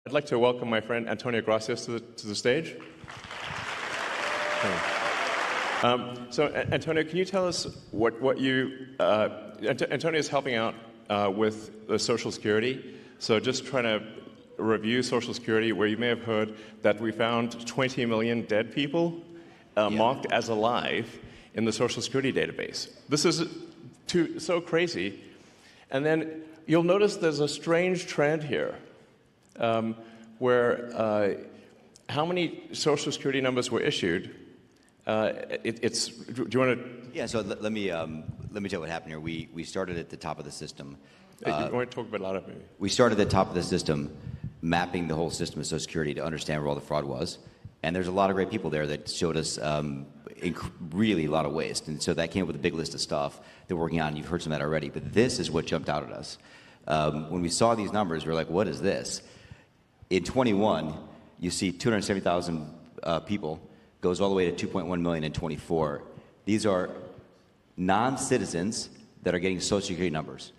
I'd like to welcome my friend Antonio Gracias to the stage. So, Antonio, can you tell us what you... Antonio is helping out with the Social Security. So just trying to review Social Security, where you may have heard that we found 20 million dead people marked as alive in the Social Security database. This is so crazy. And then you'll notice there's a strange trend here. Where how many Social Security numbers were issued? Do you want to? Yeah. So let me tell you what happened here. We started at the top of the system. You want to talk a bit louder, maybe? We started at the top of the system, mapping the whole system of Social Security to understand where all the fraud was. And there's a lot of great people there that showed us really a lot of waste. And so that came up with a big list of stuff that we're working on. You've heard some of that already. But this is what jumped out at us. When we saw these numbers, we were like, what is this? In 21, you see 270,000 people, goes all the way to 2.1 million in 24. These are non-citizens that are getting Social Security numbers.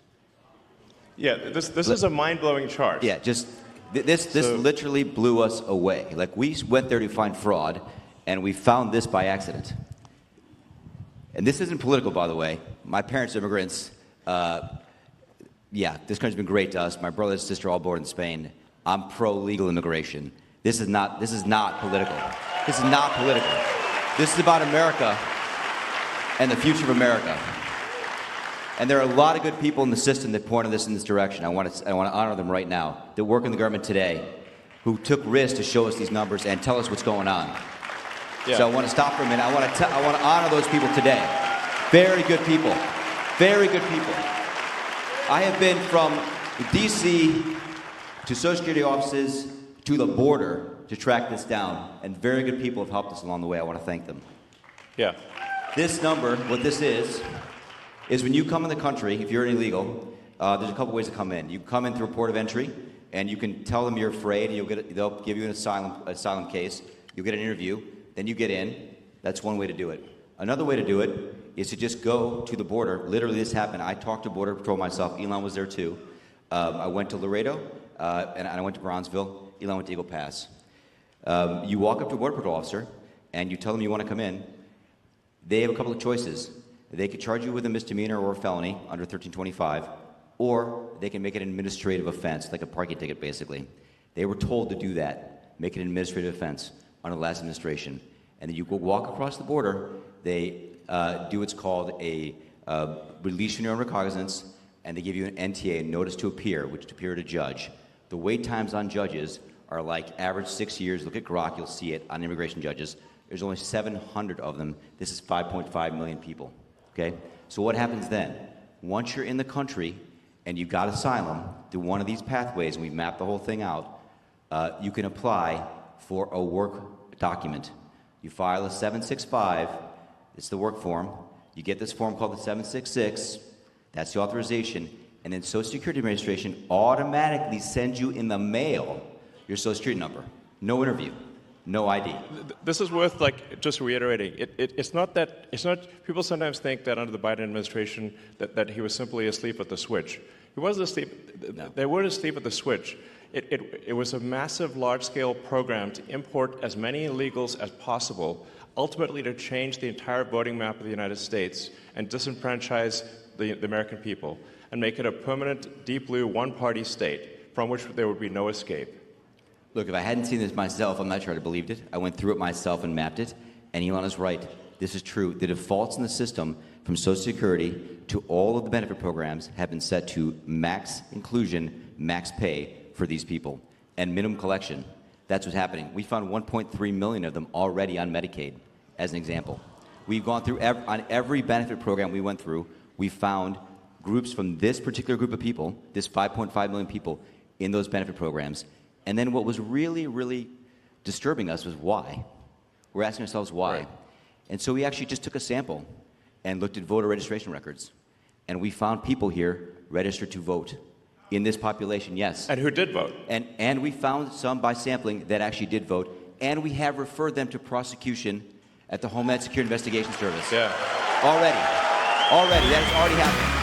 Yeah, this is a mind-blowing chart. Yeah, just this literally blew us away. Like, we went there to find fraud, and we found this by accident. And this isn't political, by the way. My parents are immigrants. Yeah, this country's been great to us. My brother and sister all born in Spain. I'm pro-legal immigration. This is not political. This is not political. This is about America and the future of America. And there are a lot of good people in the system that pointed this in this direction. I want to honor them right now, that work in the government today, who took risks to show us these numbers and tell us what's going on. Yeah. So I want to stop for a minute. I want to honor those people today. Very good people. Very good people. I have been from D.C. to Social Security offices, to the border, to track this down. And very good people have helped us along the way. I want to thank them. Yeah. This number, what this is when you come in the country, if you're illegal, there's a couple ways to come in. You come in through a port of entry, and you can tell them you're afraid, and they'll give you an asylum case. You'll get an interview. Then you get in. That's one way to do it. Another way to do it is to just go to the border. Literally, this happened. I talked to Border Patrol myself. Elon was there, too. I went to Laredo. And I went to Bronzeville. Elon went to Eagle Pass. You walk up to a Border Patrol officer, and you tell them you want to come in. They have a couple of choices. They could charge you with a misdemeanor or a felony under 1325, or they can make it an administrative offense, like a parking ticket, basically. They were told to do that, make it an administrative offense under the last administration. And then you go walk across the border. They do what's called a release from your own recognizance, and they give you an NTA, a notice to appear, which to appear to judge. The wait times on judges are like average 6 years. Look at Grok, you'll see it on immigration judges. There's only 700 of them. This is 5.5 million people, okay? So what happens then? Once you're in the country and you got asylum through one of these pathways, and we map the whole thing out, you can apply for a work document. You file a 765, it's the work form. You get this form called the 766, that's the authorization. And then Social Security Administration automatically sends you in the mail your Social Security number. No interview, no ID. This is worth just reiterating. It's not people sometimes think that under the Biden administration that he was simply asleep at the switch. He wasn't asleep. No. They weren't asleep at the switch. It was a massive, large-scale program to import as many illegals as possible, ultimately to change the entire voting map of the United States and disenfranchise the American people, and make it a permanent, deep blue, one-party state from which there would be no escape. Look, if I hadn't seen this myself, I'm not sure I'd have believed it. I went through it myself and mapped it, and Elon is right. This is true. The defaults in the system, from Social Security to all of the benefit programs, have been set to max inclusion, max pay for these people, and minimum collection. That's what's happening. We found 1.3 million of them already on Medicaid, as an example. We've gone through, on every benefit program we went through, we found groups from this particular group of people, this 5.5 million people, in those benefit programs. And then what was really, really disturbing us was why. We're asking ourselves why. Right. And so we actually just took a sample and looked at voter registration records. And we found people here registered to vote in this population, yes. And who did vote. And we found some by sampling that actually did vote. And we have referred them to prosecution at the Homeland Security Investigation Service. Yeah. Already. That has already happened.